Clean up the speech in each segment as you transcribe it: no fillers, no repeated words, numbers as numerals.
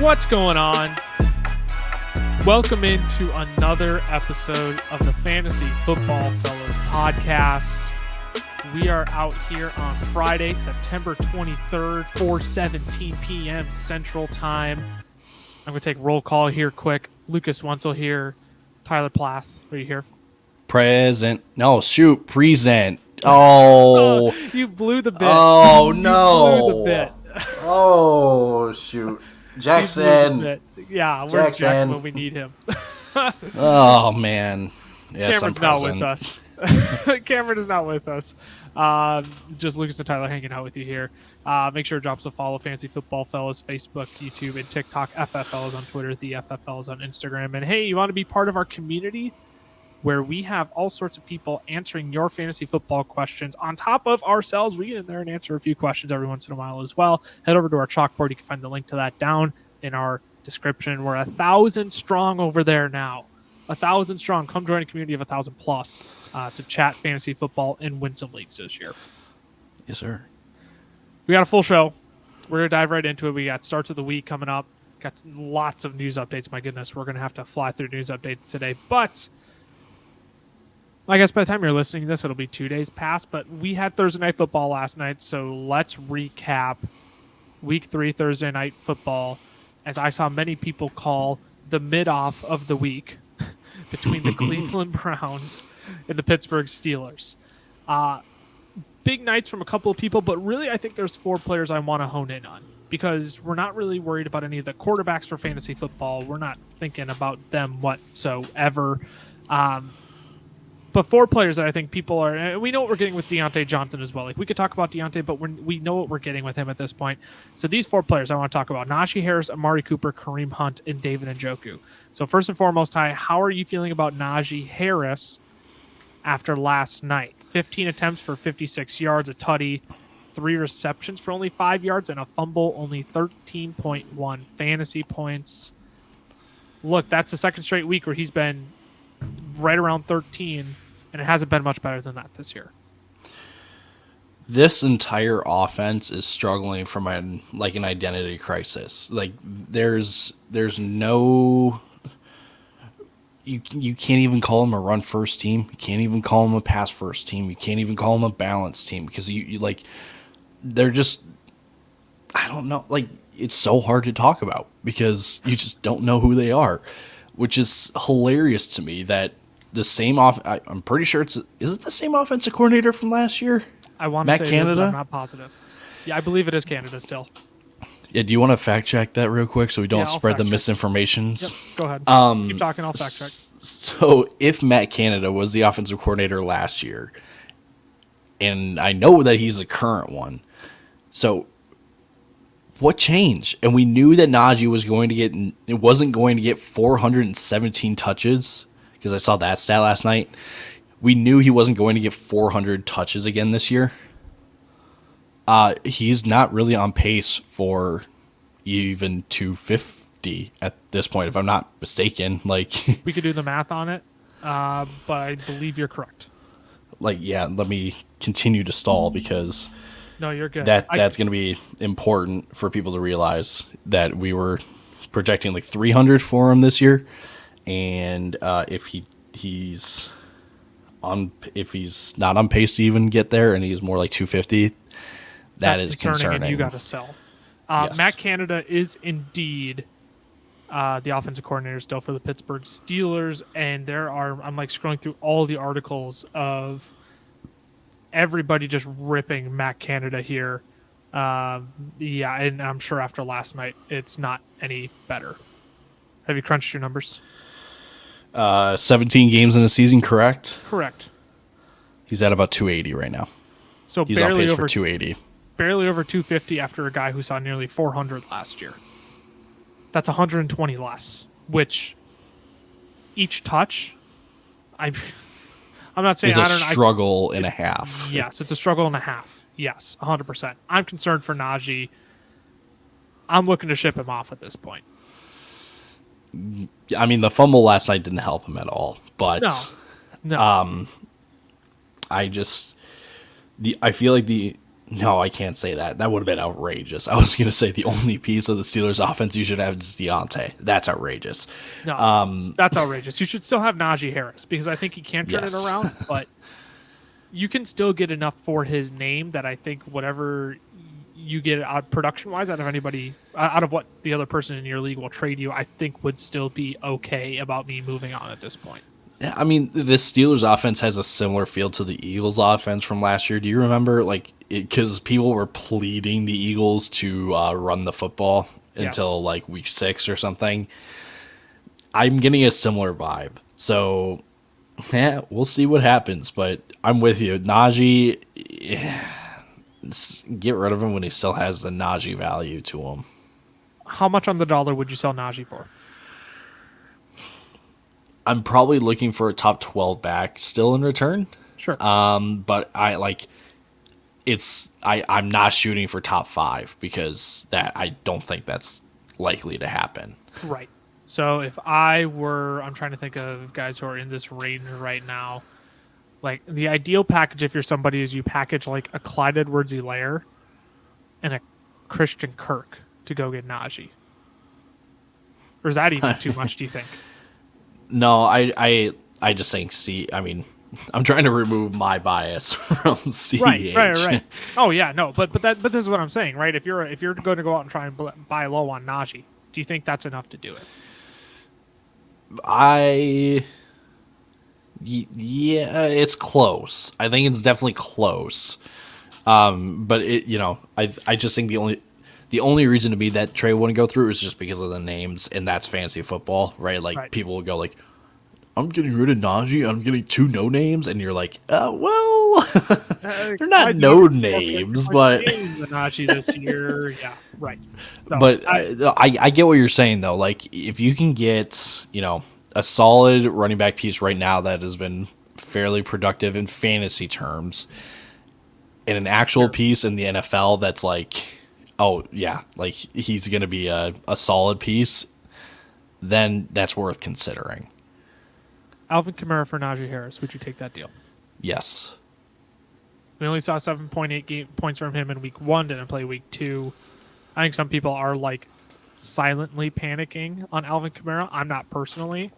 What's going on? Welcome into another episode of the Fantasy Football Fellows podcast. We are out here on Friday, September 23rd, 4:17 p.m. Central Time. I'm going to take roll call here quick. Lucas Wenzel here. Tyler Plath, are you here? Present. No, shoot. Present. Oh. You blew the bit. Oh, no. You blew the bit. Oh, shoot. Jackson. Yeah, where's Jackson when we need him? Oh, man. Yes, Cameron's not with us. Cameron is not with us. Just Lucas and Tyler hanging out with you here. Make sure to drop us a follow. Fantasy Football Fellows, Facebook, YouTube, and TikTok. FF Fellows on Twitter. The FF Fellows on Instagram. And hey, you want to be part of our community where we have all sorts of people answering your fantasy football questions. On top of ourselves, we get in there and answer a few questions every once in a while as well. Head over to our Chalkboard. You can find the link to that down in our description. We're 1,000 strong over there now. 1,000 strong. Come join a community of 1,000 plus to chat fantasy football and win some leagues this year. Yes, sir. We got a full show. We're going to dive right into it. We got starts of the week coming up. Got lots of news updates. My goodness, we're going to have to fly through news updates today. But I guess by the time you're listening to this, it'll be 2 days past. But we had Thursday Night Football last night, so let's recap Week 3 Thursday Night Football, as I saw many people call the mid-off of the week between the Cleveland Browns and the Pittsburgh Steelers. Big nights from a couple of people, but really I think there's 4 players I want to hone in on because we're not really worried about any of the quarterbacks for fantasy football. We're not thinking about them whatsoever. But 4 players that I think people are, and we know what we're getting with Deontay Johnson as well. Like we could talk about Deontay, but we know what we're getting with him at this point. So these 4 players I want to talk about: Najee Harris, Amari Cooper, Kareem Hunt, and David Njoku. So first and foremost, Ty, how are you feeling about Najee Harris after last night? 15 attempts for 56 yards, a tutty, 3 receptions for only 5 yards, and a fumble, only 13.1 fantasy points. Look, that's the second straight week where he's been right around 13, and it hasn't been much better than that this year. This entire offense is struggling from an identity crisis. Like there's no, you can't even call them a run first team. You can't even call them a pass first team. You can't even call them a balanced team because they're just, I don't know. Like it's so hard to talk about because you just don't know who they are, which is hilarious to me that the same I'm pretty sure is it the same offensive coordinator from last year? I want to say Canada? It is, but I'm not positive. Yeah, I believe it is Canada still. Yeah, do you want to fact check that real quick so we don't spread the misinformations? Yep, go ahead. Keep talking, I'll fact check. So if Matt Canada was the offensive coordinator last year, and I know that he's the current one, so what changed? And we knew that Najee wasn't going to get 417 touches, because I saw that stat last night. We knew he wasn't going to get 400 touches again this year. He's not really on pace for even 250 at this point, if I'm not mistaken. Like we could do the math on it, but I believe you're correct. Let me continue to stall because no, you're good. That's going to be important for people to realize that we were projecting like 300 for him this year, and if he's not on pace to even get there, and he's more like 250, that's concerning. And you got to sell. Yes. Matt Canada is indeed the offensive coordinator still for the Pittsburgh Steelers, and I'm like scrolling through all the articles of everybody just ripping Matt Canada here. Yeah, and I'm sure after last night, it's not any better. Have you crunched your numbers? 17 games in a season, correct? Correct. He's at about 280 right now. So he's on pace for 280. Barely over 250 after a guy who saw nearly 400 last year. That's 120 less, which each touch, I'm not saying is a struggle and a half. Yes, it's a struggle and a half. Yes, 100%. I'm concerned for Najee. I'm looking to ship him off at this point. I mean, the fumble last night didn't help him at all, but no. I feel like No, I can't say that. That would have been outrageous. I was going to say the only piece of the Steelers offense you should have is Deontay. That's outrageous. No, that's outrageous. You should still have Najee Harris because I think he can turn Yes. it around, but you can still get enough for his name that I think whatever you get out production wise out of anybody, out of what the other person in your league will trade you, I think would still be okay about me moving on at this point. Yeah, I mean, the Steelers offense has a similar feel to the Eagles offense from last year. Do you remember, like, because people were pleading the Eagles to run the football until Yes. like week 6 or something? I'm getting a similar vibe. So, yeah, we'll see what happens. But I'm with you. Najee, get rid of him when he still has the Najee value to him. How much on the dollar would you sell Najee for? I'm probably looking for a top 12 back still in return. Sure. But I'm not shooting for top 5 because I don't think that's likely to happen. Right. So if I'm trying to think of guys who are in this range right now. Like the ideal package, if you're somebody, is you package like a Clyde Edwards-Helaire and a Christian Kirk to go get Najee. Or is that even too much? Do you think? No, I just think I mean, I'm trying to remove my bias from CEH. Right. Oh yeah, no, but this is what I'm saying, right? If you're going to go out and try and buy low on Najee, do you think that's enough to do it? Yeah, it's close. I think it's definitely close. But I just think the only reason to be that trade wouldn't go through is just because of the names, and that's fantasy football, right? Like Right. people will go like, I'm getting rid of Najee, I'm getting 2 no names, and you're like, well, they're not no names, but the Najee this year, yeah, right. So, but I get what you're saying though. Like if you can get a solid running back piece right now that has been fairly productive in fantasy terms, and an actual piece in the NFL that's like, oh yeah, like he's gonna be a solid piece, then that's worth considering. Alvin Kamara for Najee Harris, would you take that deal? Yes. We only saw 7.8 points from him in week 1, didn't play week 2. I think some people are like silently panicking on Alvin Kamara. I'm not personally.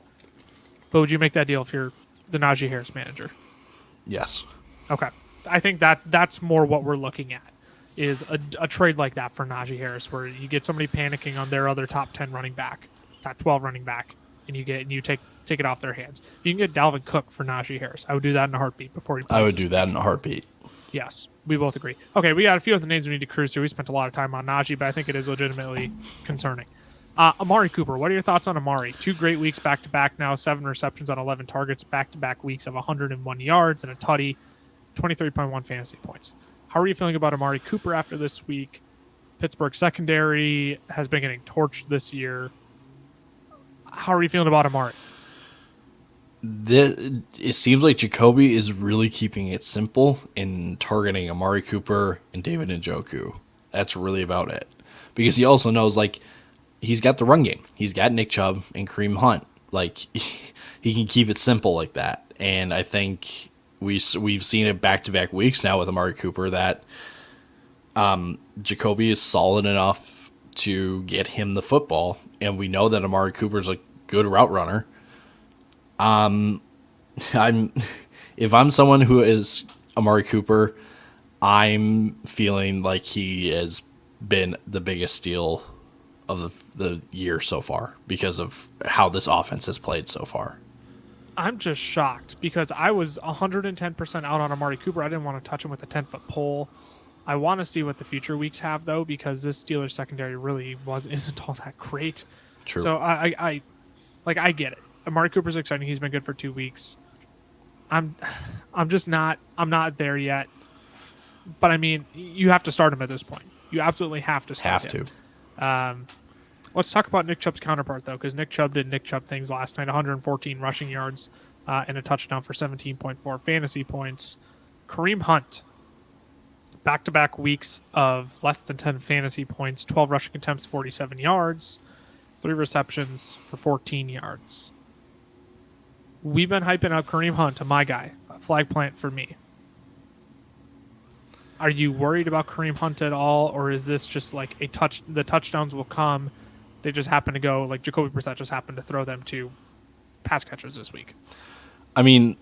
But would you make that deal if you're the Najee Harris manager? Yes. Okay. I think that's more what we're looking at is a trade like that for Najee Harris where you get somebody panicking on their other top 10 running back, top 12 running back, and you take it off their hands. You can get Dalvin Cook for Najee Harris. I would do that in a heartbeat before he plays. I would do that in a heartbeat. Yes, we both agree. Okay, we got a few other names we need to cruise through. We spent a lot of time on Najee, but I think it is legitimately concerning. Amari Cooper, what are your thoughts on Amari? 2 great weeks back-to-back now, 7 receptions on 11 targets, back-to-back weeks of 101 yards and a tutty, 23.1 fantasy points. How are you feeling about Amari Cooper after this week? Pittsburgh secondary has been getting torched this year. How are you feeling about Amari? It seems like Jacoby is really keeping it simple in targeting Amari Cooper and David Njoku. That's really about it. Because he also knows, like, he's got the run game. He's got Nick Chubb and Kareem Hunt. Like, he can keep it simple like that. And I think we've seen it back-to-back weeks now with Amari Cooper that Jacoby is solid enough to get him the football. And we know that Amari Cooper's a good route runner. If I'm someone who is Amari Cooper, I'm feeling like he has been the biggest steal of the year so far because of how this offense has played so far. I'm just shocked because I was 110% out on Amari Cooper. I didn't want to touch him with a 10-foot pole. I want to see what the future weeks have, though, because this Steelers secondary really isn't all that great. True. So I get it. Amari Cooper's exciting. He's been good for 2 weeks. I'm not there yet. But I mean, you have to start him at this point. You absolutely have to start him. Let's talk about Nick Chubb's counterpart, though, because Nick Chubb did Nick Chubb things last night. 114 rushing yards and a touchdown for 17.4 fantasy points. Kareem Hunt, back-to-back weeks of less than 10 fantasy points, 12 rushing attempts, 47 yards, 3 receptions for 14 yards. We've been hyping up Kareem Hunt, my guy, a flag plant for me. Are you worried about Kareem Hunt at all, or is this just like the touchdowns will come? They just happen to go like Jacoby Brissett just happened to throw them to pass catchers this week. I mean,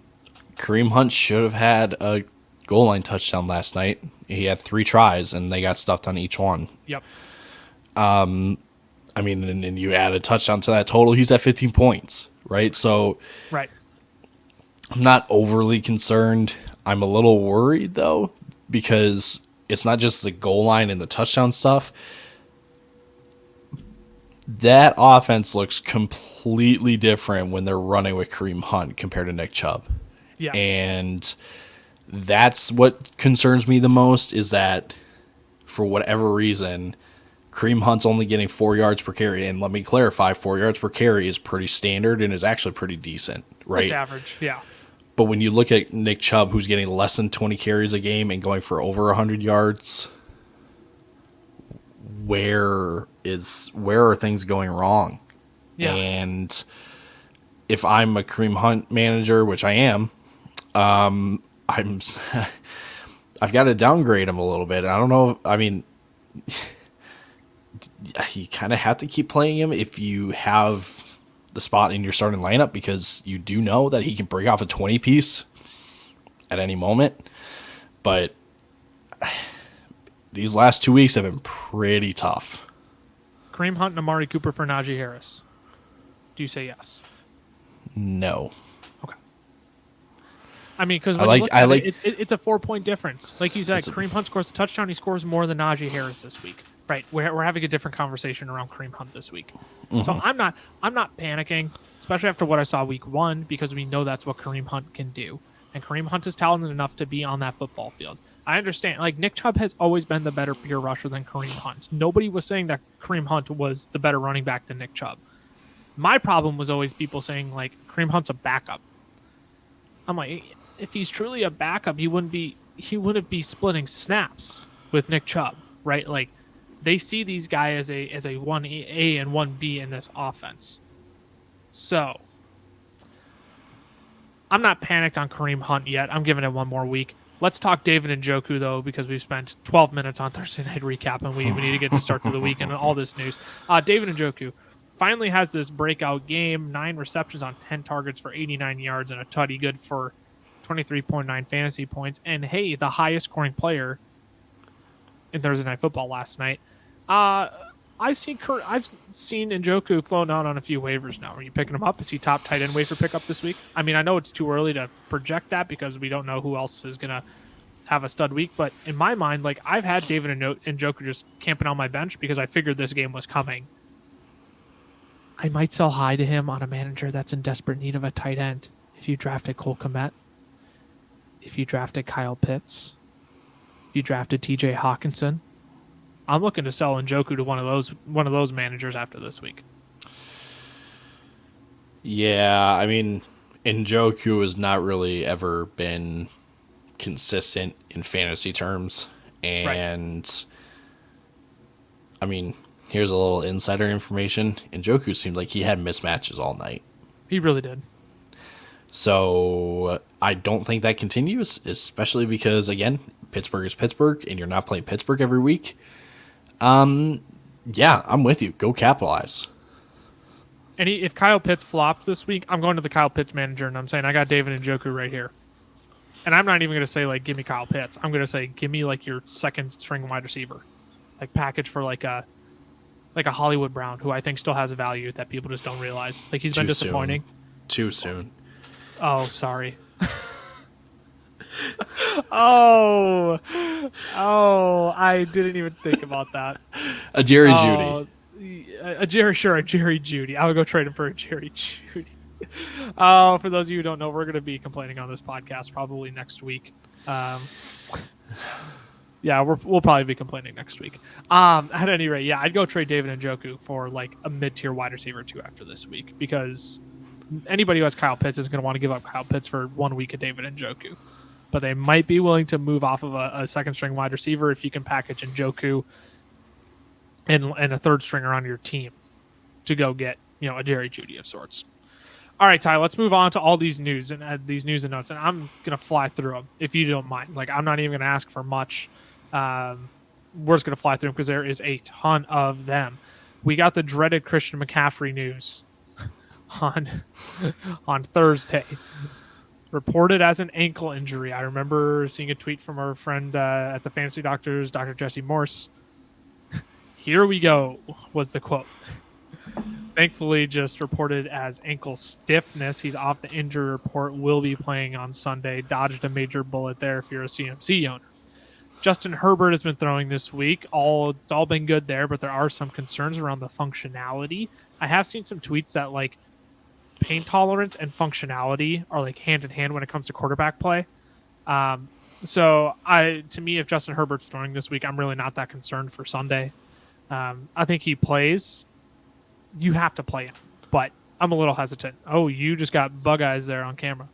Kareem Hunt should have had a goal line touchdown last night. He had 3 tries, and they got stuffed on each one. Yep. I mean, and you add a touchdown to that total, he's at 15 points, right? So Right. I'm not overly concerned. I'm a little worried, though, because it's not just the goal line and the touchdown stuff. That offense looks completely different when they're running with Kareem Hunt compared to Nick Chubb. Yes. And that's what concerns me the most, is that for whatever reason, Kareem Hunt's only getting 4 yards per carry. And let me clarify, 4 yards per carry is pretty standard and is actually pretty decent, right? It's average, yeah. But when you look at Nick Chubb, who's getting less than 20 carries a game and going for over 100 yards, where are things going wrong? Yeah. And if I'm a Kareem Hunt manager, which I am, I've got to downgrade him a little bit. I don't know. I mean, you kind of have to keep playing him if you have the spot in your starting lineup, because you do know that he can break off a 20 piece at any moment. But these last 2 weeks have been pretty tough. Kareem Hunt and Amari Cooper for Najee Harris. Do you say yes? No. Okay. I mean, because it's a 4-point difference. Like you said, Kareem Hunt scores a touchdown. He scores more than Najee Harris this week. Right. We're having a different conversation around Kareem Hunt this week. Mm-hmm. So I'm not panicking, especially after what I saw week 1, because we know that's what Kareem Hunt can do. And Kareem Hunt is talented enough to be on that football field. I understand. Like, Nick Chubb has always been the better pure rusher than Kareem Hunt. Nobody was saying that Kareem Hunt was the better running back than Nick Chubb. My problem was always people saying, like, Kareem Hunt's a backup. I'm like, if he's truly a backup, he wouldn't be splitting snaps with Nick Chubb, right? Like, they see these guys as a 1A and 1B in this offense. So I'm not panicked on Kareem Hunt yet. I'm giving it one more week. Let's talk David Njoku, though, because we've spent 12 minutes on Thursday Night Recap, and we need to get to start to the week and all this news. David Njoku finally has this breakout game, 9 receptions on 10 targets for 89 yards and a tutty, good for 23.9 fantasy points. And, hey, the highest scoring player in Thursday Night Football last night. I've seen Njoku flown out on a few waivers now. Are you picking him up? Is he top tight end waiver pickup this week? I mean, I know it's too early to project that because we don't know who else is going to have a stud week. But in my mind, like, I've had David Njoku just camping on my bench because I figured this game was coming. I might sell high to him on a manager that's in desperate need of a tight end. If you drafted Cole Kmet, if you drafted Kyle Pitts, if you drafted TJ Hawkinson, I'm looking to sell Njoku to one of those managers after this week. Yeah, I mean, Njoku has not really ever been consistent in fantasy terms. And, right. I mean, here's a little insider information. Njoku seemed like he had mismatches all night. He really did. So I don't think that continues, especially because, again, Pittsburgh is Pittsburgh, and you're not playing Pittsburgh every week. Yeah, I'm with you. Go capitalize. And if Kyle Pitts flops this week, I'm going to the Kyle Pitts manager, and I'm saying I got David Njoku right here. And I'm not even going to say, like, give me Kyle Pitts. I'm going to say, give me, like, your second string wide receiver. Like, package for, like a Hollywood Brown, who I think still has a value that people just don't realize. Like, he's been disappointing. Too soon. Oh, sorry. Oh, I didn't even think about that. A Jerry Jeudy. A Jerry Jeudy. I would go trade him for a Jerry Jeudy. For those of you who don't know, we're going to be complaining on this podcast probably next week. Yeah, we'll probably be complaining next week. At any rate, yeah, I'd go trade David Njoku for like a mid-tier wide receiver too after this week, because anybody who has Kyle Pitts is going to want to give up Kyle Pitts for 1 week of David Njoku. But they might be willing to move off of a second-string wide receiver if you can package Njoku and a third stringer on your team to go get, a Jerry Jeudy of sorts. All right, Ty, let's move on to all these news and notes, and I'm gonna fly through them if you don't mind. Like, I'm not even gonna ask for much. We're just going to fly through them because there is a ton of them. We got the dreaded Christian McCaffrey news on on Thursday. Reported as an ankle injury. I remember seeing a tweet from our friend at the Fantasy Doctors, Dr. Jesse Morse. Here we go, was the quote. Thankfully, just reported as ankle stiffness. He's off the injury report, will be playing on Sunday. Dodged a major bullet there if you're a CMC owner. Justin Herbert has been throwing this week. It's all been good there, but there are some concerns around the functionality. I have seen some tweets that like pain tolerance and functionality are like hand in hand when it comes to quarterback play. To me, if Justin Herbert's throwing this week, I'm really not that concerned for Sunday. I think he plays. You have to play him, but I'm a little hesitant. Oh, you just got bug eyes there on camera.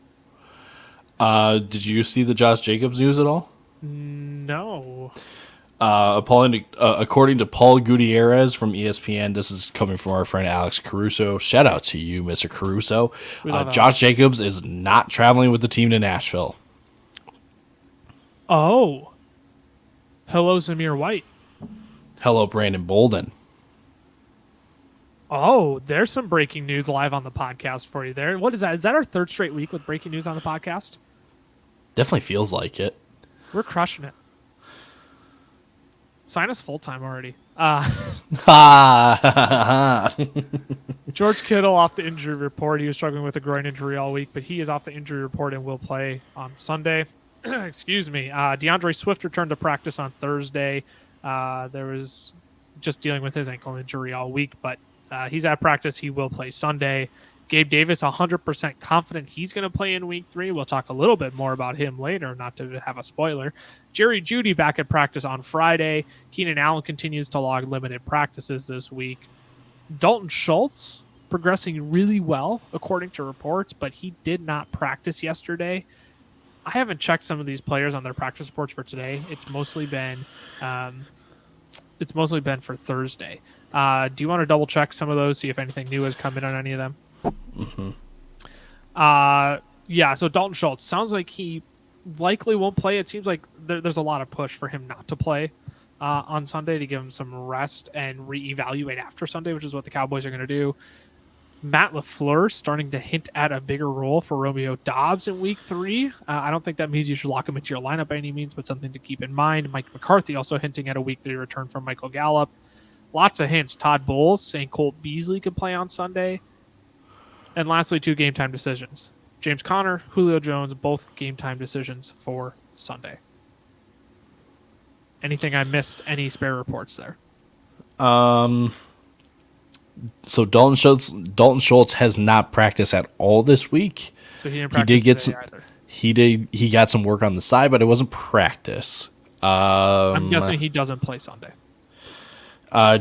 Did you see the Josh Jacobs news at all? No. According to Paul Gutierrez from ESPN, this is coming from our friend Alex Caruso. Shout out to you, Mr. Caruso. Josh Jacobs is not traveling with the team to Nashville. Oh. Hello, Zamir White. Hello, Brandon Bolden. Oh, there's some breaking news live on the podcast for you there. What is that? Is that our third straight week with breaking news on the podcast? Definitely feels like it. We're crushing it. Sign us full-time already. George Kittle off the injury report. He was struggling with a groin injury all week, but he is off the injury report and will play on Sunday. Excuse me. DeAndre Swift returned to practice on Thursday. There was just dealing with his ankle injury all week, but he's at practice. He will play Sunday. Gabe Davis, 100% confident he's going to play in week 3. We'll talk a little bit more about him later, not to have a spoiler. Jerry Jeudy back at practice on Friday. Keenan Allen continues to log limited practices this week. Dalton Schultz progressing really well, according to reports, but he did not practice yesterday. I haven't checked some of these players on their practice reports for today. It's mostly been for Thursday. Do you want to double check some of those, see if anything new has come in on any of them? Mm-hmm. So Dalton Schultz sounds like he likely won't play. It seems like there's a lot of push for him not to play on Sunday to give him some rest and reevaluate after Sunday, which is what the Cowboys are going to do. Matt LaFleur starting to hint at a bigger role for Romeo Doubs in week 3. I don't think that means you should lock him into your lineup by any means, but something to keep in mind. Mike McCarthy also hinting at a week 3 return from Michael Gallup. Lots of hints. Todd Bowles saying Colt Beasley could play on Sunday. And lastly, 2 game time decisions. James Conner, Julio Jones, both game time decisions for Sunday. Anything I missed? Any spare reports there? So Dalton Schultz has not practiced at all this week. So he didn't practice either. He got some work on the side, but it wasn't practice. I'm guessing he doesn't play Sunday.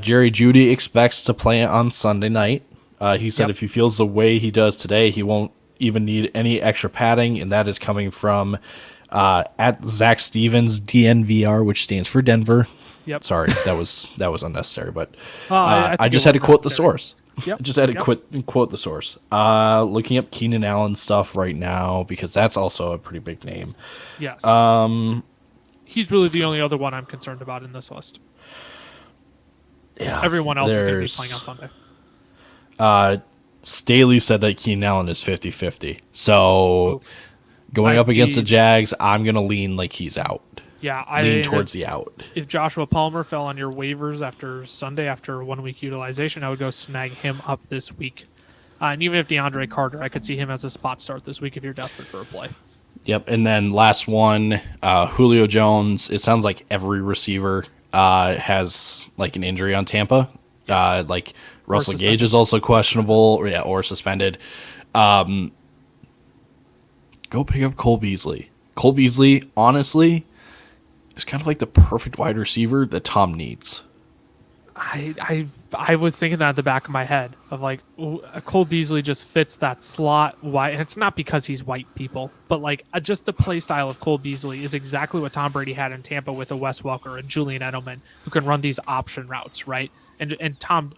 Jerry Jeudy expects to play on Sunday night. He said if he feels the way he does today, he won't even need any extra padding, and that is coming from at Zach Stevens DNVR, which stands for Denver. Yep. Sorry, that was unnecessary, but I just had to quote the source. Yep. I just had to quote the source. Looking up Keenan Allen stuff right now because that's also a pretty big name. Yes. He's really the only other one I'm concerned about in this list. Yeah. Everyone else is going to be playing on Sunday. Staley said that Keenan Allen is 50-50. So going up against the Jags, I'm going to lean like he's out. Yeah, lean towards the out. If Joshua Palmer fell on your waivers after Sunday, after 1 week utilization, I would go snag him up this week. And even if DeAndre Carter, I could see him as a spot start this week if you're desperate for a play. Yep, and then last one, Julio Jones. It sounds like every receiver has like an injury on Tampa. Yes. Like Russell Gage is also questionable, or suspended. Go pick up Cole Beasley. Cole Beasley, honestly, is kind of like the perfect wide receiver that Tom needs. I was thinking that at the back of my head of like Cole Beasley just fits that slot white, and it's not because he's white, people, but like just the play style of Cole Beasley is exactly what Tom Brady had in Tampa with a Wes Welker and Julian Edelman, who can run these option routes, right? And Tom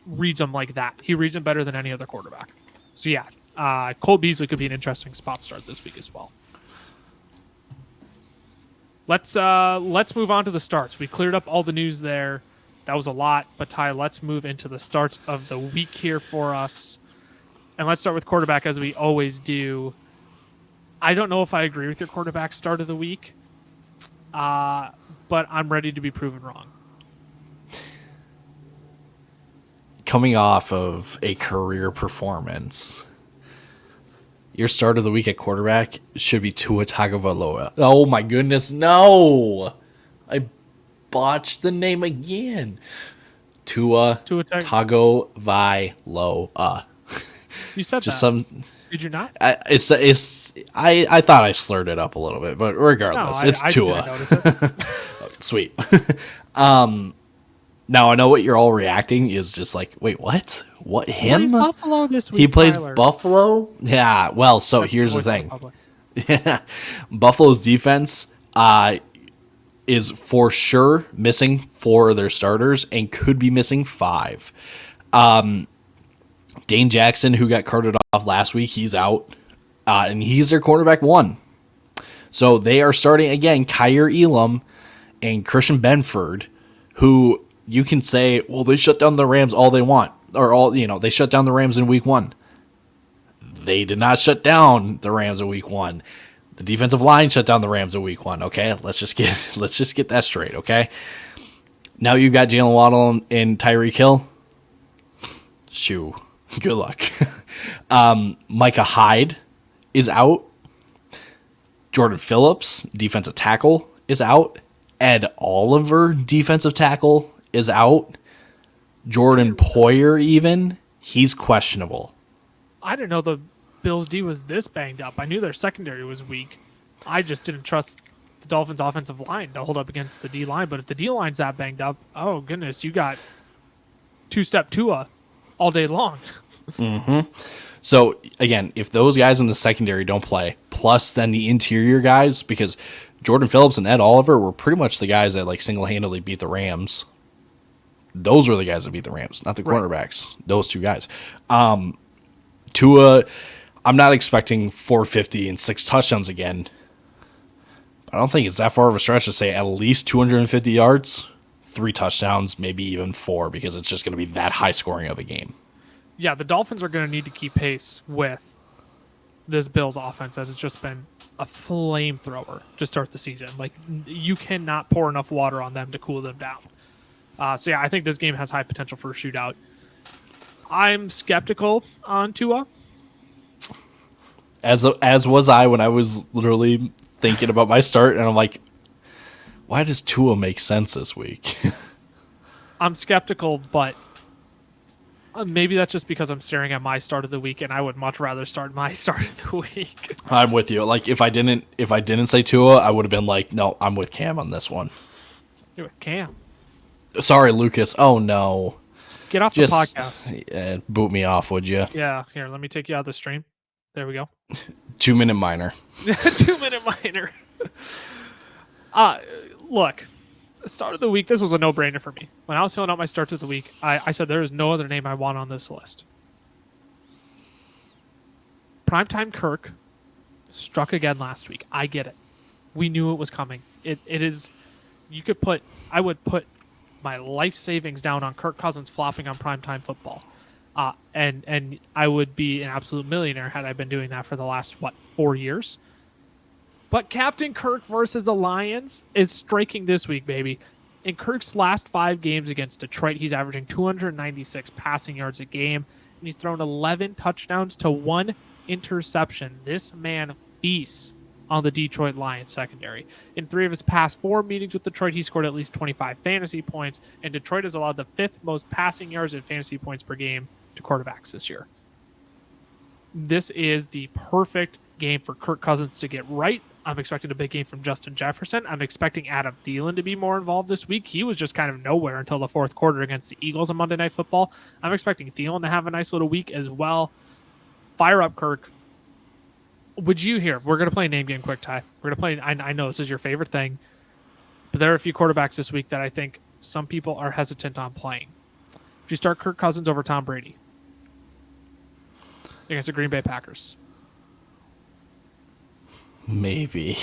reads them like that. He reads them better than any other quarterback. So yeah, Cole Beasley could be an interesting spot start this week as well. Let's move on to the starts. We cleared up all the news there. That was a lot, but Ty, let's move into the starts of the week here for us. And let's start with quarterback as we always do. I don't know if I agree with your quarterback start of the week, but I'm ready to be proven wrong. Coming off of a career performance, your start of the week at quarterback should be Tua Tagovailoa. Oh my goodness, no! I botched the name again. Tua Tagovailoa. You said Just that. Did you not? I thought I slurred it up a little bit, but regardless, No, it's I Tua. didn't notice it. Sweet. Now I know what you're all reacting is just like, wait, what? What him? He plays Buffalo this week. He plays Tyler. Buffalo? Yeah, well, so here's the thing. Yeah. Buffalo's defense is for sure missing 4 of their starters and could be missing 5. Dane Jackson, who got carted off last week, he's out. And he's their cornerback 1. So they are starting again Kyer Elam and Christian Benford, who you can say, well, they shut down the Rams all they want. Or they shut down the Rams in week 1. They did not shut down the Rams in week 1. The defensive line shut down the Rams in week 1. Okay, let's just get that straight. Okay, now you got Jalen Waddle and Tyreek Hill. Shoo, good luck. Micah Hyde is out. Jordan Phillips, defensive tackle, is out. Ed Oliver, defensive tackle, is out. Jordan Poyer, even, he's questionable. I didn't know the Bills' D was this banged up. I knew their secondary was weak. I just didn't trust the Dolphins' offensive line to hold up against the D line. But if the D line's that banged up, oh goodness, you got two-step Tua all day long. Mm-hmm. So again, if those guys in the secondary don't play, plus then the interior guys, because Jordan Phillips and Ed Oliver were pretty much the guys that like single-handedly beat the Rams. Those were the guys that beat the Rams, not the quarterbacks. Right. Those 2 guys. Tua, I'm not expecting 450 and 6 touchdowns again. I don't think it's that far of a stretch to say at least 250 yards, 3 touchdowns, maybe even 4, because it's just going to be that high scoring of a game. Yeah, the Dolphins are going to need to keep pace with this Bills offense, as it's just been a flamethrower to start the season. Like, you cannot pour enough water on them to cool them down. So yeah, I think this game has high potential for a shootout. I'm skeptical on Tua. As was I when I was literally thinking about my start, and I'm like, why does Tua make sense this week? I'm skeptical, but maybe that's just because I'm staring at my start of the week, and I would much rather start my start of the week. I'm with you. Like if I didn't say Tua, I would have been like, no, I'm with Cam on this one. You're with Cam. Sorry, Lucas. Oh no. Get off the podcast. Boot me off, would you? Yeah. Here, let me take you out of the stream. There we go. 2-minute minor. 2-minute minor. Look, start of the week, this was a no-brainer for me. When I was filling out my starts of the week, I said there is no other name I want on this list. Primetime Kirk struck again last week. I get it. We knew it was coming. It is. I would put my life savings down on Kirk Cousins flopping on primetime football. And I would be an absolute millionaire had I been doing that for the last, 4 years? But Captain Kirk versus the Lions is striking this week, baby. In Kirk's last 5 games against Detroit, he's averaging 296 passing yards a game, and he's thrown 11 touchdowns to 1 interception. This man feasts on the Detroit Lions secondary. In 3 of his past 4 meetings with Detroit, he scored at least 25 fantasy points, and Detroit has allowed the 5th most passing yards and fantasy points per game to quarterbacks this year. This is the perfect game for Kirk Cousins to get right. I'm expecting a big game from Justin Jefferson. I'm expecting Adam Thielen to be more involved this week. He was just kind of nowhere until the 4th quarter against the Eagles on Monday Night Football. I'm expecting Thielen to have a nice little week as well. Fire up, Kirk. Would you here? We're going to play a name game quick, Ty. We're going to play. I know this is your favorite thing, but there are a few quarterbacks this week that I think some people are hesitant on playing. Would you start Kirk Cousins over Tom Brady against the Green Bay Packers? Maybe.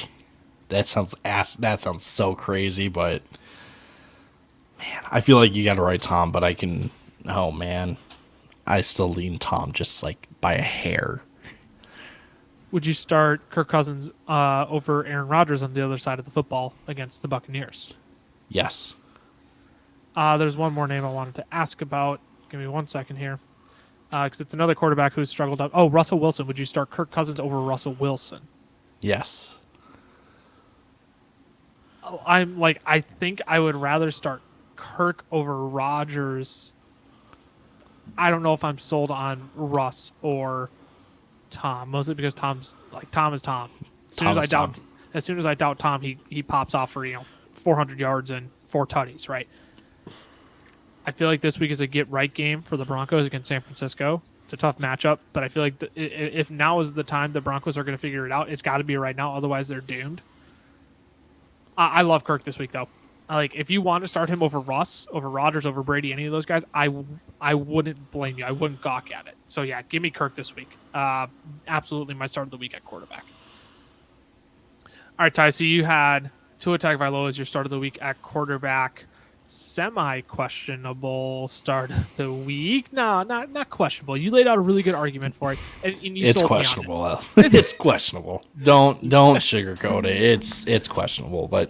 That sounds so crazy, but man, I feel like you got to write Tom, but oh man, I still lean Tom just like by a hair. Would you start Kirk Cousins over Aaron Rodgers on the other side of the football against the Buccaneers? Yes. There's one more name I wanted to ask about. Give me 1 second here. Because it's another quarterback who's struggled up. Oh, Russell Wilson. Would you start Kirk Cousins over Russell Wilson? Yes. Oh, I think I would rather start Kirk over Rodgers. I don't know if I'm sold on Russ or Tom, mostly because Tom is Tom. As soon as I doubt Tom, he pops off for 400 yards and 4 tutties, right? I feel like this week is a get right game for the Broncos against San Francisco. It's a tough matchup, but I feel like if now is the time the Broncos are going to figure it out, it's got to be right now. Otherwise, they're doomed. I love Kirk this week, though. If you want to start him over Russ, over Rodgers, over Brady, any of those guys, I wouldn't blame you. I wouldn't gawk at it. So, yeah, give me Kirk this week. Absolutely my start of the week at quarterback. All right, Ty, so you had Tua Tagovailoa as your start of the week at quarterback. Semi-questionable start of the week. No, not questionable. You laid out a really good argument for it. And you it's sold questionable. Me on it. It's questionable. Don't sugarcoat it. It's questionable, but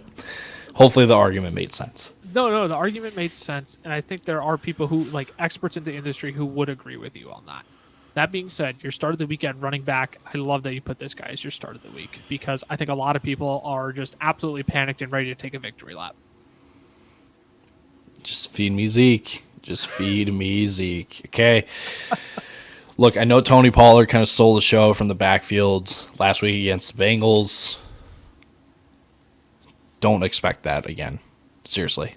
hopefully the argument made sense. No, the argument made sense, and I think there are people who, experts in the industry, who would agree with you on that. That being said, your start of the week at running back, I love that you put this guy as your start of the week because I think a lot of people are just absolutely panicked and ready to take a victory lap. Just feed me Zeke. Okay. Look, I know Tony Pollard kind of stole the show from the backfield last week against the Bengals. Don't expect that again. Seriously.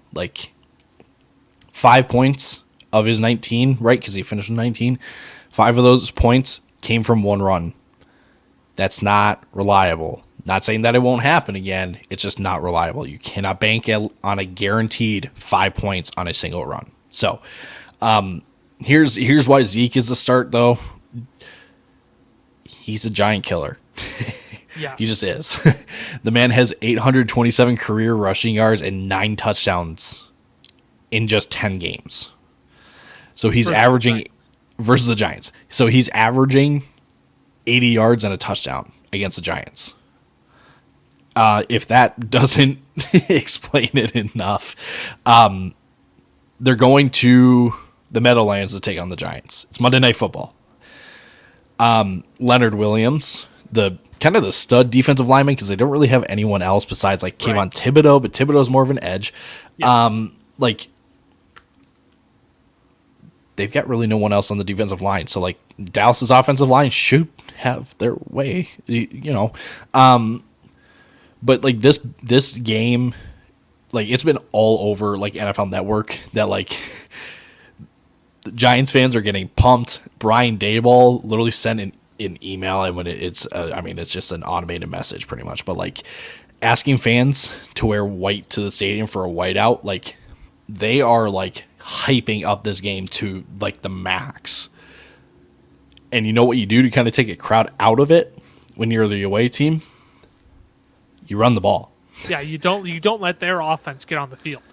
5 points of his 19, right? Because he finished with 19. 5 of those points came from one run. That's not reliable. Not saying that it won't happen again. It's just not reliable. You cannot bank on a guaranteed 5 points on a single run. So, here's why Zeke is the start, though. He's a giant killer. Yes. He just is. The man has 827 career rushing yards and 9 touchdowns in just 10 games. So he's averaging versus the Giants. So he's averaging 80 yards and a touchdown against the Giants. If that doesn't explain it enough, they're going to the Meadowlands to take on the Giants. It's Monday Night Football. Leonard Williams, the stud defensive lineman, because they don't really have anyone else besides Kayvon Thibodeau, but Thibodeau's more of an edge. Yeah. They've got really no one else on the defensive line. So Dallas's offensive line should have their way, But this game, it's been all over NFL Network that the Giants fans are getting pumped. Brian Daboll literally sent an email, and when it's just an automated message pretty much, but asking fans to wear white to the stadium for a whiteout, they are hyping up this game to the max. And you know what you do to kind of take a crowd out of it when you're the away team? You run the ball. Yeah, you don't let their offense get on the field.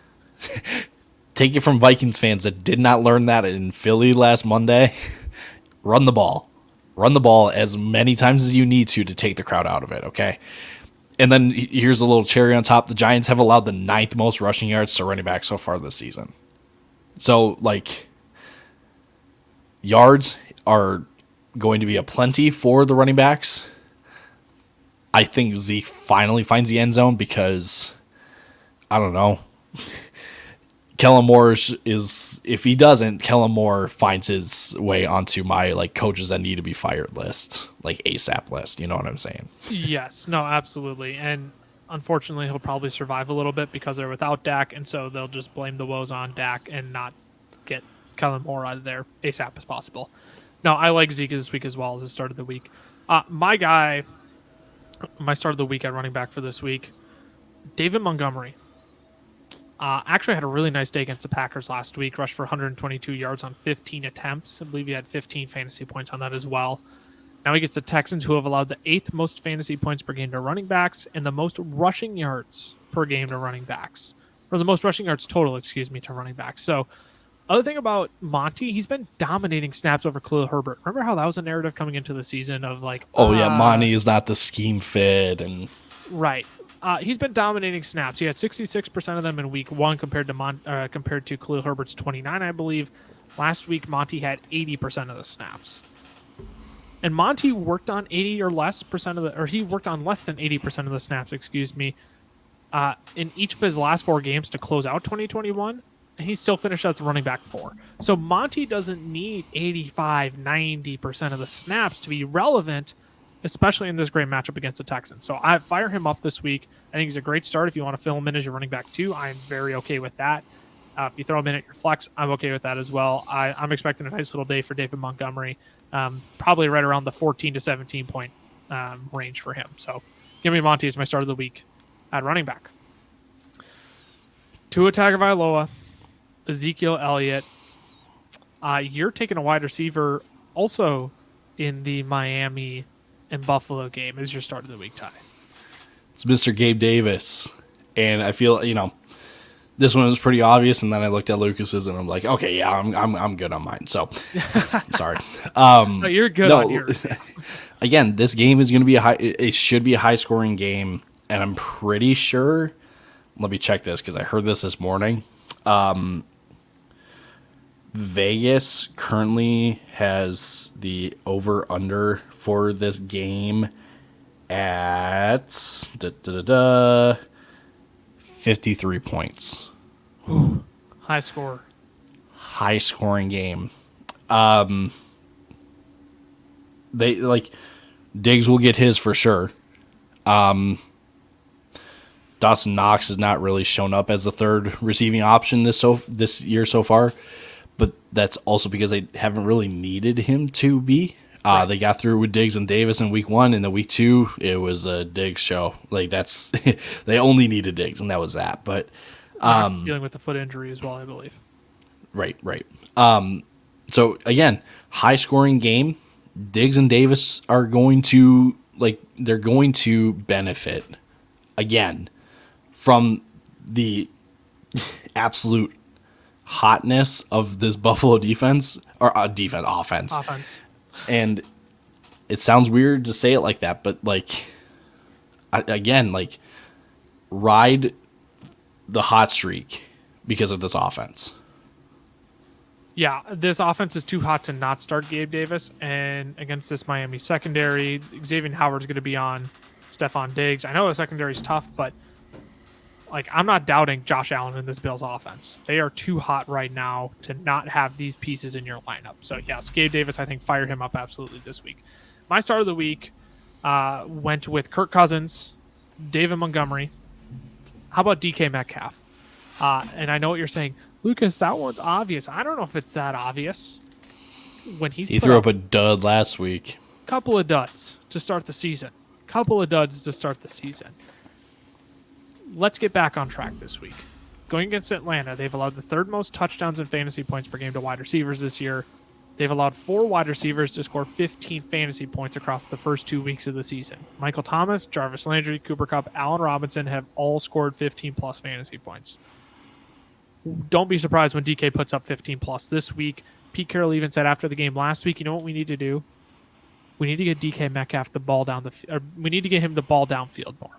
Take it from Vikings fans that did not learn that in Philly last Monday. Run the ball. Run the ball as many times as you need to take the crowd out of it, okay? And then here's a little cherry on top. The Giants have allowed the 9th most rushing yards to running back so far this season. So, yards are going to be a plenty for the running backs. I think Zeke finally finds the end zone because, I don't know, Kellen Moore is if he doesn't, Kellen Moore finds his way onto my coaches that need to be fired list, ASAP list. You know what I'm saying? Yes, no, absolutely. And unfortunately, he'll probably survive a little bit because they're without Dak, and so they'll just blame the woes on Dak and not get Kellen Moore out of there ASAP as possible. No, I like Zeke this week as well as the start of the week. My start of the week at running back for this week, David Montgomery. Actually had a really nice day against the Packers last week. Rushed for 122 yards on 15 attempts. I believe he had 15 fantasy points on that as well. Now he gets the Texans, who have allowed the 8th most fantasy points per game to running backs and the most rushing yards per game to running backs, or the most rushing yards total, to running backs. So, other thing about Monty, he's been dominating snaps over Khalil Herbert. Remember how that was a narrative coming into the season of like, Oh yeah, Monty is not the scheme fit, and right. He's been dominating snaps. He had 66% of them in week 1 compared to Khalil Herbert's 29, I believe. Last week, Monty had 80% of the snaps. And Monty worked on 80 or less percent of he worked on less than 80% of the snaps, in each of his last 4 games to close out 2021, and he still finished as running back 4. So Monty doesn't need 85, 90% of the snaps to be relevant, especially in this great matchup against the Texans. So I fire him up this week. I think he's a great start if you want to fill him in as your running back 2. I'm very okay with that. If you throw him in at your flex, I'm okay with that as well. I'm expecting a nice little day for David Montgomery. Probably right around the 14 to 17 point range for him. So give me Monty as my start of the week at running back. Tua Tagovailoa, Ezekiel Elliott. You're taking a wide receiver also in the Miami and Buffalo game as your start of the week, Ty. it's Mr. Gabe Davis. And I feel, this one was pretty obvious, and then I looked at Lucas's, and I'm like, okay, yeah, I'm good on mine. So, sorry. No, you're good on yours. Again, this game is going to be it should be a high scoring game, and I'm pretty sure. Let me check this because I heard this morning. Vegas currently has the over under for this game at 53 points. High score. High scoring game. They Diggs will get his for sure. Dawson Knox has not really shown up as the third receiving option this year so far, but that's also because they haven't really needed him to be. Right. They got through with Diggs and Davis in week 1, and then week 2 it was a Diggs show. That's they only needed Diggs, and that was that. But dealing with the foot injury as well, I believe. Right. So again, high scoring game. Diggs and Davis are going to benefit again from the absolute hotness of this Buffalo offense. And it sounds weird to say it like that, but ride the hot streak because of this offense. Yeah, this offense is too hot to not start Gabe Davis, and against this Miami secondary, Xavier Howard's going to be on Stephon Diggs. I know the secondary is tough, but I'm not doubting Josh Allen in this Bills offense. They are too hot right now to not have these pieces in your lineup. So yes, Gabe Davis, I think, fire him up absolutely this week. My start of the week went with Kirk Cousins, David Montgomery. How about DK Metcalf? And I know what you're saying, Lucas, that one's obvious. I don't know if it's that obvious. He threw up a dud last week. Couple of duds to start the season. Let's get back on track this week. Going against Atlanta, they've allowed the 3rd most touchdowns and fantasy points per game to wide receivers this year. They've allowed 4 wide receivers to score 15 fantasy points across the first 2 weeks of the season. Michael Thomas, Jarvis Landry, Cooper Kupp, Allen Robinson have all scored 15-plus fantasy points. Don't be surprised when DK puts up 15-plus this week. Pete Carroll even said after the game last week, you know what we need to do? We need to get DK Metcalf the ball we need to get him the ball downfield more.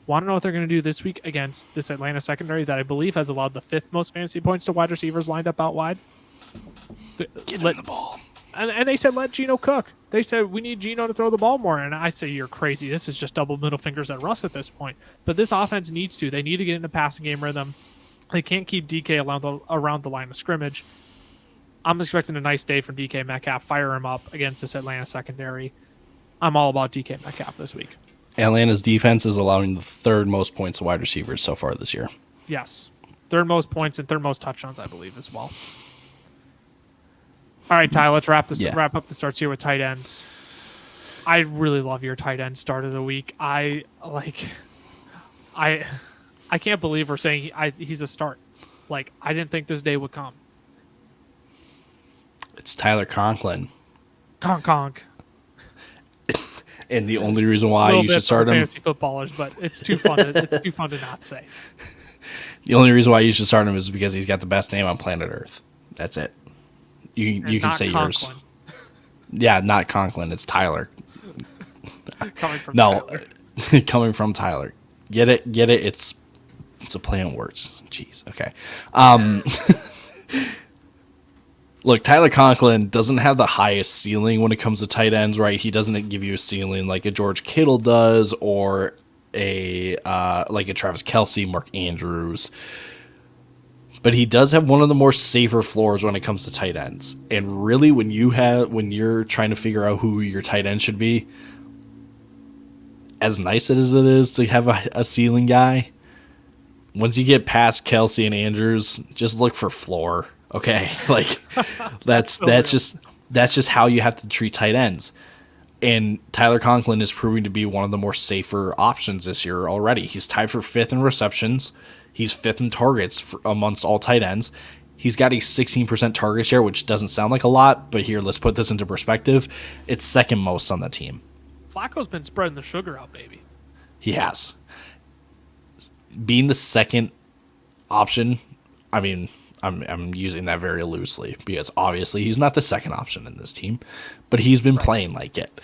Want to know what they're going to do this week against this Atlanta secondary that I believe has allowed the 5th most fantasy points to wide receivers lined up out wide? Get him the ball. And they said, let Geno cook. They said, we need Geno to throw the ball more. And I say, you're crazy. This is just double middle fingers at Russ at this point. But this offense needs to. They need to get into passing game rhythm. They can't keep DK around the line of scrimmage. I'm expecting a nice day from DK Metcalf. Fire him up against this Atlanta secondary. I'm all about DK Metcalf this week. Atlanta's defense is allowing the 3rd most points to wide receivers so far this year. Yes. 3rd most points and 3rd most touchdowns, I believe, as well. All right, Ty, let's wrap up the starts here with tight ends. I really love your tight end start of the week. I can't believe we're saying he's a start. I didn't think this day would come. It's Tyler Conklin. Conk. And the only reason why little you bit should start for him, fantasy footballers, but it's too fun. It's too fun to not say. the only reason why you should start him is because he's got the best name on planet Earth. That's it. You can Not say yours. Conklin, Yeah, not Conklin. It's Tyler. coming from No, Tyler. coming from Tyler. Get it? It's a play on words. Jeez. Okay. Look, Tyler Conklin doesn't have the highest ceiling when it comes to tight ends, right? He doesn't give you a ceiling like a George Kittle does, or like a Travis Kelce, Mark Andrews. But he does have one of the more safer floors when it comes to tight ends. And really, when you're trying to figure out who your tight end should be, as nice as it is to have a ceiling guy, once you get past Kelce and Andrews, just look for floor. Okay, like that's just how you have to treat tight ends. And Tyler Conklin is proving to be one of the more safer options this year already. He's tied for 5th in receptions. He's 5th in targets amongst all tight ends. He's got a 16% target share, which doesn't sound like a lot, but here, let's put this into perspective. It's 2nd most on the team. Flacco's been spreading the sugar out, baby. He has. Being the 2nd option, I mean, I'm using that very loosely because obviously he's not the 2nd option in this team, but he's been playing like it.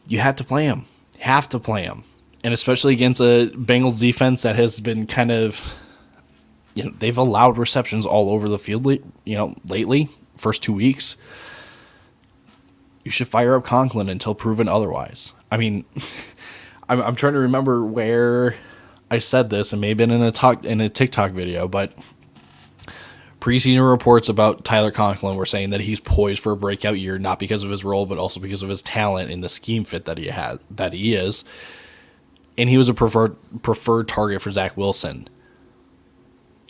You have to play him. Have to play him. And especially against a Bengals defense that has been kind of, they've allowed receptions all over the field, lately, first 2 weeks. You should fire up Conklin until proven otherwise. I mean, I'm trying to remember where I said this, and maybe in a TikTok video, but preseason reports about Tyler Conklin were saying that he's poised for a breakout year, not because of his role, but also because of his talent and the scheme fit that he is. And he was a preferred target for Zach Wilson.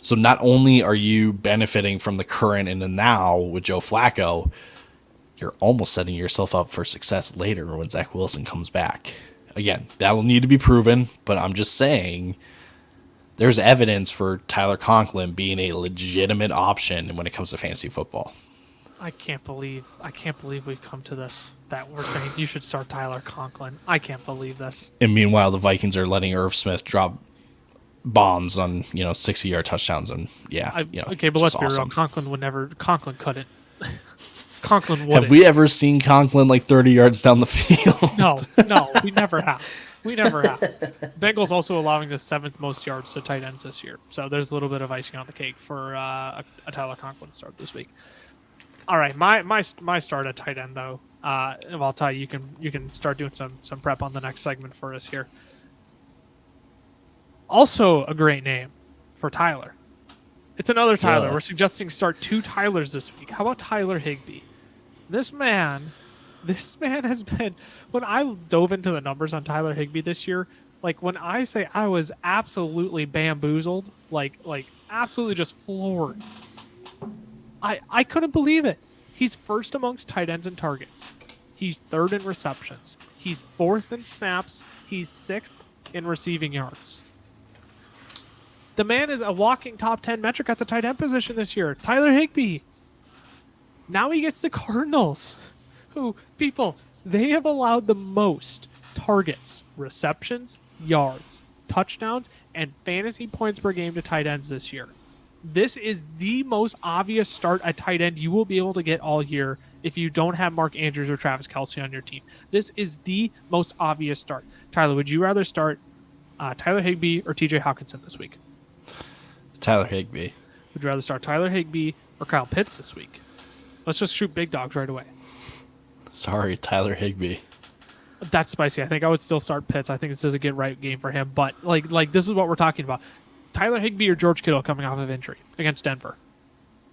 So not only are you benefiting from the current and the now with Joe Flacco, you're almost setting yourself up for success later when Zach Wilson comes back. Again, that will need to be proven, but I'm just saying there's evidence for Tyler Conklin being a legitimate option when it comes to fantasy football. I can't believe we've come to this, that we're saying you should start Tyler Conklin. I can't believe this. And meanwhile, the Vikings are letting Irv Smith drop bombs on 60-yard touchdowns, and okay, but let's be real. Conklin couldn't. Conklin wouldn't. Have we ever seen Conklin like 30 yards down the field? No, we never have. Bengals also allowing the 7th most yards to tight ends this year, so there's a little bit of icing on the cake for a Tyler Conklin start this week. All right, my start at tight end though. Well, Ty, you can start doing some prep on the next segment for us here. Also, a great name for Tyler. It's another Tyler. Yeah. We're suggesting start 2 Tylers this week. How about Tyler Higbee? This man has been. When I dove into the numbers on Tyler Higbee this year, like when I say I was absolutely bamboozled, like absolutely just floored. I couldn't believe it. He's 1st amongst tight ends and targets. He's 3rd in receptions. He's 4th in snaps. He's 6th in receiving yards. The man is a walking top 10 metric at the tight end position this year. Tyler Higbee. Now he gets the Cardinals, who, people, they have allowed the most targets, receptions, yards, touchdowns, and fantasy points per game to tight ends this year. This is the most obvious start at tight end you will be able to get all year if you don't have Mark Andrews or Travis Kelce on your team. This is the most obvious start. Tyler, would you rather start Tyler Higbee or TJ Hawkinson this week? Tyler Higbee. Would you rather start Tyler Higbee or Kyle Pitts this week? Let's just shoot big dogs right away. Sorry, Tyler Higbee. That's spicy. I think I would still start Pitts. I think this is a get right game for him. But like this is what we're talking about. Tyler Higbee or George Kittle coming off of injury against Denver.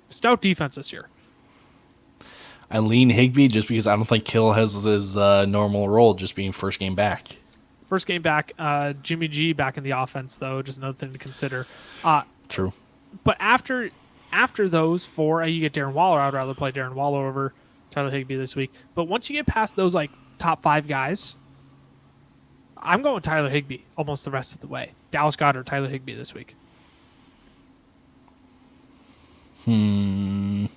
Stout defense this year. I lean Higbee just because I don't think Kittle has his normal role, just being first game back. First game back. Jimmy G back in the offense, though. Just another thing to consider. True. But after those 4, you get Darren Waller. I'd rather play Darren Waller over Tyler Higbee this week. But once you get past those top 5 guys, I'm going Tyler Higbee almost the rest of the way. Dallas Goedert, Tyler Higbee this week. Eagles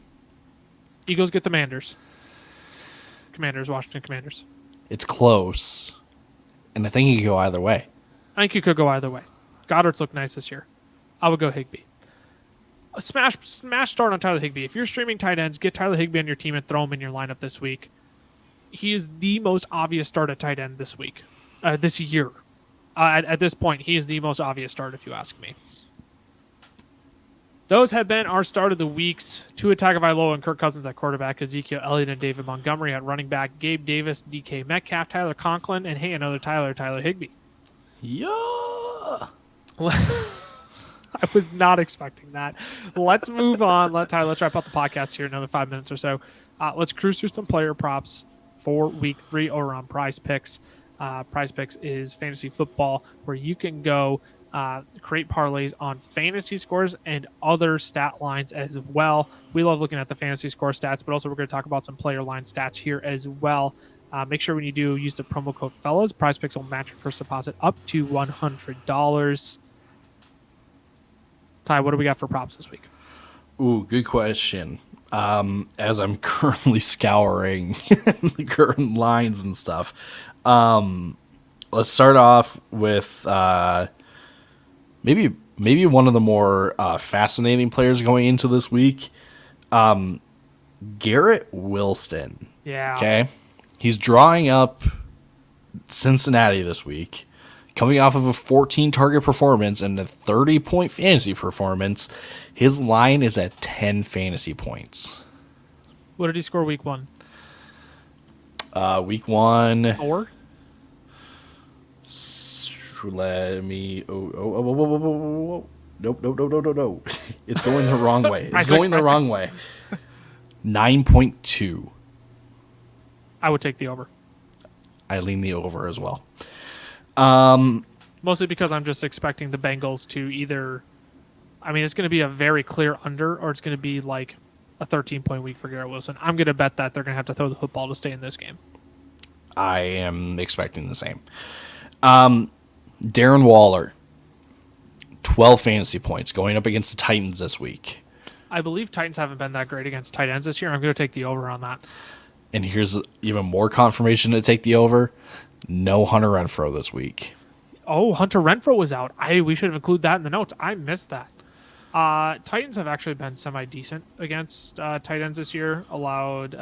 get the Commanders. Washington Commanders. It's close, and I think it could go either way. I think you could go either way. Goddard's looked nice this year. I would go Higbee. A smash start on Tyler Higbee. If you're streaming tight ends, get Tyler Higbee on your team and throw him in your lineup this week. He is the most obvious start at tight end this week, this year. At this point, he is the most obvious start, if you ask me. Those have been our start of the weeks. Tua Tagovailoa and Kirk Cousins at quarterback, Ezekiel Elliott and David Montgomery at running back, Gabe Davis, DK Metcalf, Tyler Conklin, and hey, another Tyler Higbee. Yeah. I was not expecting that. Let's move on. Let's wrap up the podcast here in another 5 minutes or so. Let's cruise through some player props for week 3 over on Prize Picks. Prize Picks is fantasy football where you can go create parlays on fantasy scores and other stat lines as well. We love looking at the fantasy score stats, but also we're going to talk about some player line stats here as well. Make sure when you do use the promo code FELLAS, Prize Picks will match your first deposit up to $100. Ty, what do we got for props this week? Ooh, good question. As I'm currently scouring the current lines and stuff, let's start off with maybe one of the more fascinating players going into this week, Garrett Wilson. Yeah. Okay. He's drawing up Cincinnati this week, coming off of a 14 target performance and a 30-point fantasy performance. His line is at 10 fantasy points. What did he score week 1? Week 1. 4? Let me. Nope. It's going the wrong way. It's going the wrong way. 9.2. I would take the over. I lean the over as well. Mostly because I'm just expecting the Bengals to either. I mean, it's going to be a very clear under, or it's going to be like a 13-point week for Garrett Wilson. I'm going to bet that they're going to have to throw the football to stay in this game. I am expecting the same. Darren Waller, 12 fantasy points going up against the Titans this week. I believe Titans haven't been that great against tight ends this year. I'm going to take the over on that. And here's even more confirmation to take the over. No Hunter Renfrow this week. Oh, Hunter Renfrow was out. We should have included that in the notes. I missed that. Titans have actually been semi-decent against tight ends this year. Allowed...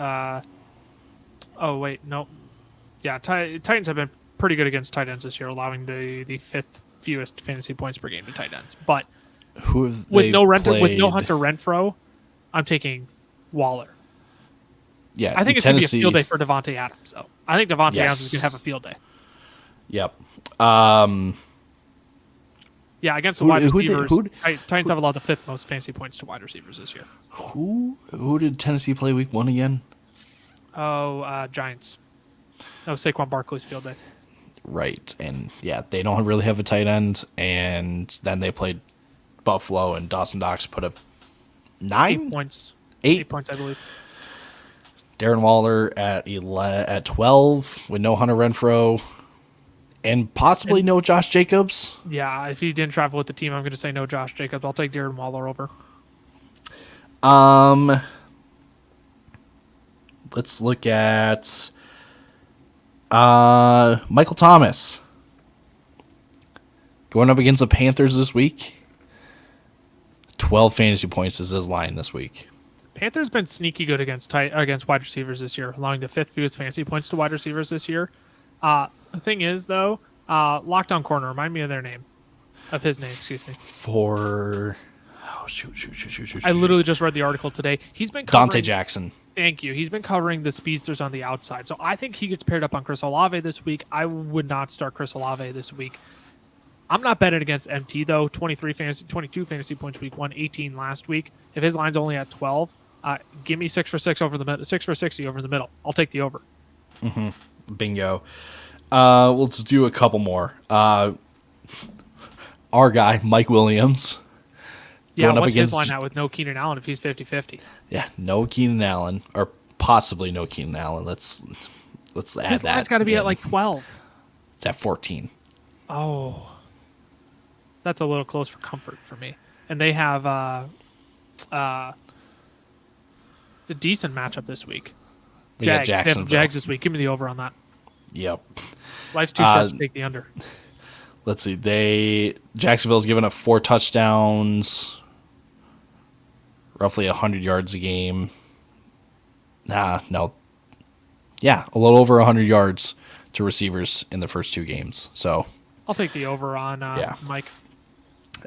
oh, wait. No. Yeah, Titans have been pretty good against tight ends this year, allowing the 5th fewest fantasy points per game to tight ends. But with no Hunter Renfrow, I'm taking Waller. Yeah, I think it's going to be a field day for Devontae Adams, though. I think Devontae Adams is going to have a field day. Yep. Yeah, against the wide receivers, Titans have allowed the 5th most fantasy points to wide receivers this year. Who did Tennessee play week 1 again? Oh, Giants. No, Saquon Barkley's field day. Right, and yeah, they don't really have a tight end, and then they played Buffalo, and Dawson Knox put up 9 points. 8 points, I believe. Darren Waller at 12 with no Hunter Renfrow, and possibly no Josh Jacobs. Yeah, if he didn't travel with the team, I'm going to say no Josh Jacobs. I'll take Darren Waller over. Let's look at Michael Thomas going up against the Panthers this week. 12 fantasy points is his line this week. Panthers been sneaky good against wide receivers this year, allowing the 5th fewest fantasy points to wide receivers this year. The thing is, though, Lockdown Corner, remind me of his name, excuse me. I literally just read the article today. He's been covering Dante Jackson. Thank you. He's been covering the speedsters on the outside. So I think he gets paired up on Chris Olave this week. I would not start Chris Olave this week. I'm not betting against MT, though. 22 fantasy points week 1, 18 last week. If his line's only at 12, give me 6 for 6 over the middle, 6 for 60 over the middle. I'll take the over. Mm-hmm. Bingo. Let's do a couple more. Our guy, Mike Williams. Yeah, what's his line out with no Keenan Allen if he's 50-50? Yeah, no Keenan Allen, or possibly no Keenan Allen. Let's add his that. His line's got to be at like 12. It's at 14. Oh. That's a little close for comfort for me. And they have it's a decent matchup this week. They got Jacksonville. Jags this week. Give me the over on that. Yep. Life's too short to take the under. Let's see. Jacksonville's given up 4 touchdowns, roughly 100 yards a game. No. Yeah, a little over 100 yards to receivers in the first 2 games. So I'll take the over on Mike.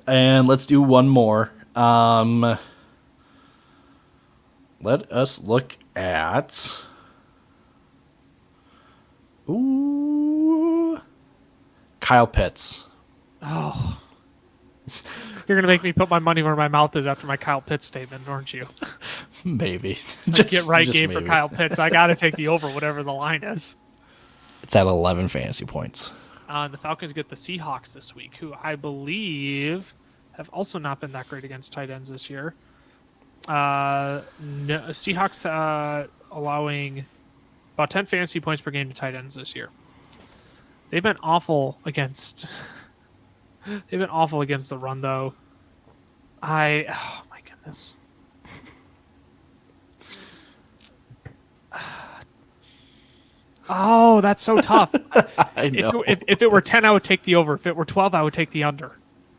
And let's do one more. Let us look at. Kyle Pitts. Oh. You're going to make me put my money where my mouth is after my Kyle Pitts statement, aren't you? Maybe. Get right game for Kyle Pitts. I got to take the over, whatever the line is. It's at 11 fantasy points. The Falcons get the Seahawks this week, who I believe have also not been that great against tight ends this year. Seahawks allowing about 10 fantasy points per game to tight ends this year. They've been awful against the run, though. Oh my goodness. Oh, that's so tough. I know. If it were 10, I would take the over. If it were 12, I would take the under.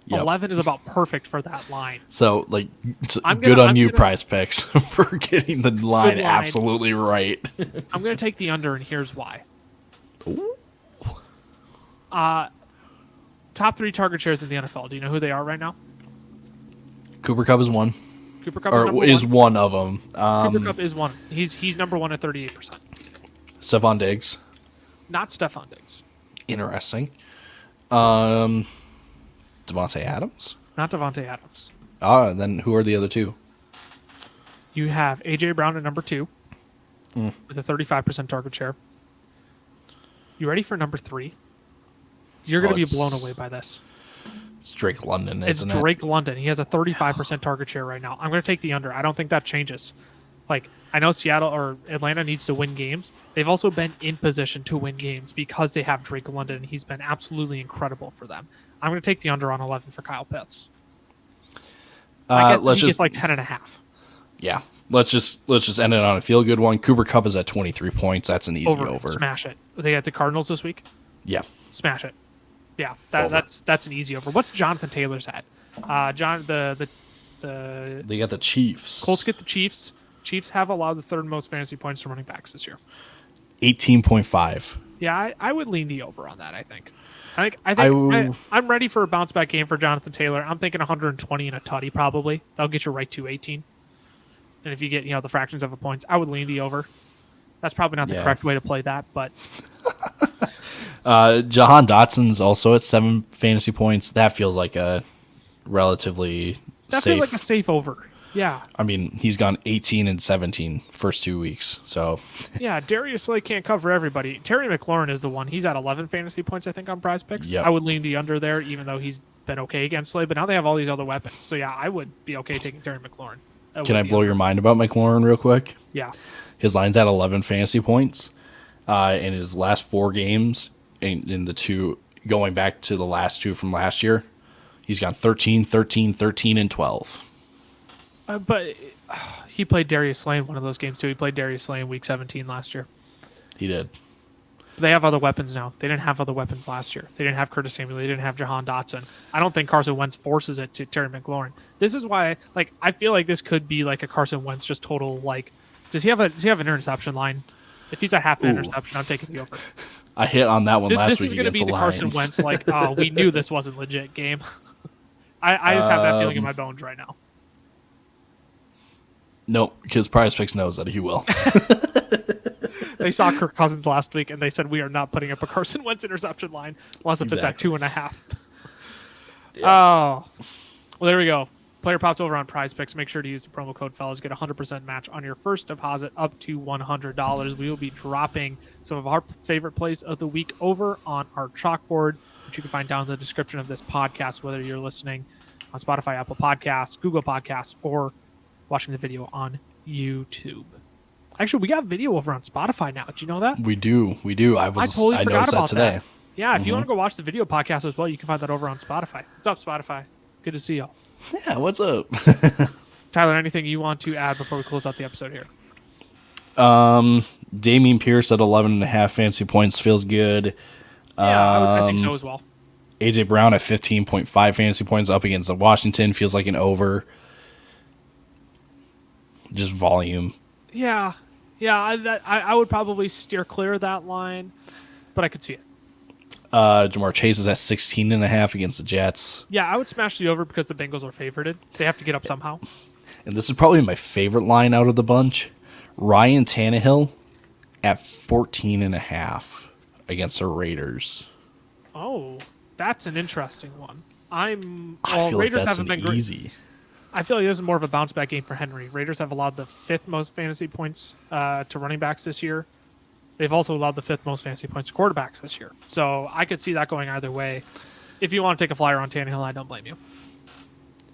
Yep. 11 is about perfect for that line. So, good on you, Prize Picks, for getting the line absolutely right. I'm going to take the under, and here's why. Ooh. Top 3 target shares in the NFL. Do you know who they are right now? Cooper Kupp is one. Cooper Kupp is one of them. Cooper Kupp is one. He's number 1 at 38%. Stephon Diggs. Not Stephon Diggs. Interesting. Devontae Adams? Not Devontae Adams. Then who are the other 2? You have A.J. Brown at number 2 with a 35% target share. You ready for number 3? You're going to be blown away by this. It's Drake London, isn't it? It's Drake London. He has a 35% target share right now. I'm going to take the under. I don't think that changes. I know Seattle or Atlanta needs to win games. They've also been in position to win games because they have Drake London, and he's been absolutely incredible for them. I'm going to take the under on 11 for Kyle Pitts. I guess he gets 10.5. Yeah. Let's just end it on a feel-good one. Cooper Kupp is at 23 points. That's an easy over. Smash it. They got the Cardinals this week? Yeah. Smash it. Yeah, that's an easy over. What's Jonathan Taylor's at? They got the Chiefs. Colts get the Chiefs. Chiefs have allowed the 3rd most fantasy points to running backs this year. 18.5. Yeah, I would lean the over on that. I think I'm ready for a bounce back game for Jonathan Taylor. I'm thinking 120 and a tutty probably. That'll get you right to 18. And if you get the fractions of a points, I would lean the over. That's probably not the correct way to play that, but Jahan Dotson's also at 7 fantasy points. That feels like a relatively safe. Feels like a safe over. Yeah. I mean, he's gone 18 and 17 first 2 weeks. So yeah, Darius Slay can't cover everybody. Terry McLaurin is the one. He's at 11 fantasy points, I think, on Prize Picks. Yep. I would lean the under there, even though he's been okay against Slay. But now they have all these other weapons. So yeah, I would be okay taking Terry McLaurin. Can I blow your mind about McLaurin real quick? Yeah. His line's at 11 fantasy points. In his last 4 games, in the 2 going back to the last 2 from last year, he's gone 13, 13, 13, and 12. But he played Darius Slay in one of those games, too. He played Darius Slay in Week 17 last year. He did. They have other weapons now. They didn't have other weapons last year. They didn't have Curtis Samuel. They didn't have Jahan Dotson. I don't think Carson Wentz forces it to Terry McLaurin. This is why, I feel like this could be like a Carson Wentz just total, does he have an interception line? If he's at half an interception, I'm taking the over. I hit on that one last week against the Lions. This is going to be the Carson Wentz, we knew this wasn't legit game. I just have that feeling in my bones right now. Nope, because Prize Picks knows that he will. They saw Kirk Cousins last week, and they said, we are not putting up a Carson Wentz interception line unless it's at 2.5. Yeah. Oh. Well, there we go. Player pops over on Prize Picks. Make sure to use the promo code fellas. Get a 100% match on your first deposit up to $100. We will be dropping some of our favorite plays of the week over on our chalkboard, which you can find down in the description of this podcast, whether you're listening on Spotify, Apple Podcasts, Google Podcasts, or watching the video on YouTube. Actually, we got video over on Spotify now. Did you know that? We do. I totally forgot noticed about that today. That. Yeah, if you want to go watch the video podcast as well, you can find that over on Spotify. What's up, Spotify? Good to see y'all. Yeah, what's up? Tyler, anything you want to add before we close out the episode here? Damian Pierce at 11.5 fantasy points feels good. Yeah, I think so as well. AJ Brown at 15.5 fantasy points up against the Washington feels like an over. Just volume. Yeah, I would probably steer clear of that line, but I could see it. Jamar Chase is at 16.5 against the Jets. Yeah, I would smash the over because the Bengals are favorited. They have to get up somehow. And this is probably my favorite line out of the bunch. Ryan Tannehill at 14.5 against the Raiders. Oh, that's an interesting one. I feel Raiders like that's haven't been great. easy. I feel like this is more of a bounce back game for Henry. Raiders have allowed the 5th most fantasy points to running backs this year. They've also allowed the 5th most fantasy points to quarterbacks this year. So I could see that going either way. If you want to take a flyer on Tannehill, I don't blame you.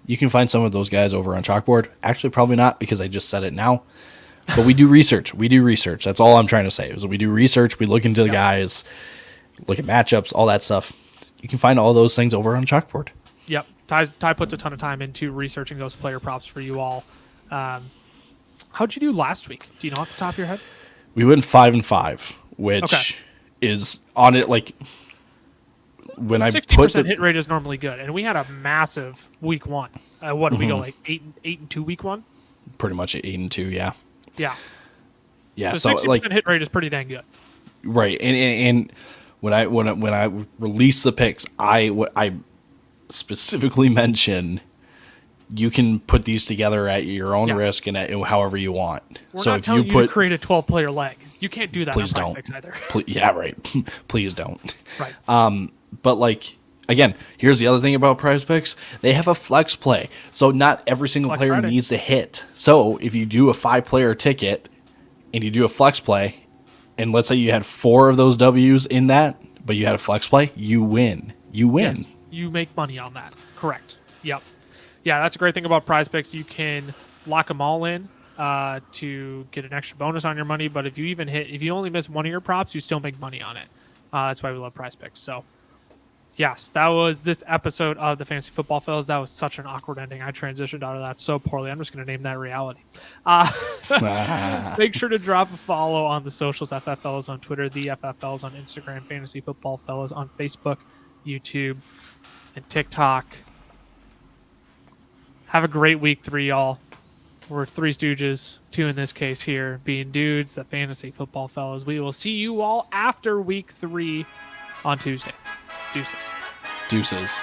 You can find some of those guys over on Chalkboard. Actually, probably not because I just said it now. But we do research. We do research. That's all I'm trying to say. Is we do research. We look into the guys, look at matchups, all that stuff. You can find all those things over on Chalkboard. Yep. Ty puts a ton of time into researching those player props for you all. How'd you do last week? Do you know off the top of your head? We went 5-5, which is on it like when 60% hit rate is normally good, and we had a massive week 1. What did we go like 8-2 week 1? Pretty much 8-2, yeah. Yeah. Yeah. So 60% hit rate is pretty dang good. Right, and when I release the picks, I specifically mention you can put these together at your own risk and however you want. We're not telling you to create a 12-player leg. You can't do that on PrizePicks either. Yeah, right. Please don't. Right. But like again, here's the other thing about PrizePicks: they have a flex play, so not every single player needs to hit. So if you do a 5-player ticket and you do a flex play, and let's say you had 4 of those W's in that, but you had a flex play, you win. You win. Yes, you make money on that. Correct. Yep. Yeah, that's a great thing about PrizePicks. You can lock them all in to get an extra bonus on your money. But if you only miss one of your props, you still make money on it. That's why we love PrizePicks. So, yes, that was this episode of the Fantasy Football Fellas. That was such an awkward ending. I transitioned out of that so poorly. I'm just going to name that reality. Make sure to drop a follow on the socials. FF Fellas on Twitter, the FF Fellas on Instagram, Fantasy Football Fellas on Facebook, YouTube, and TikTok. Have a great week 3, y'all. We're 3 Stooges, 2 in this case here, being dudes, the Fantasy Football Fellas. We will see you all after week 3 on Tuesday. Deuces. Deuces.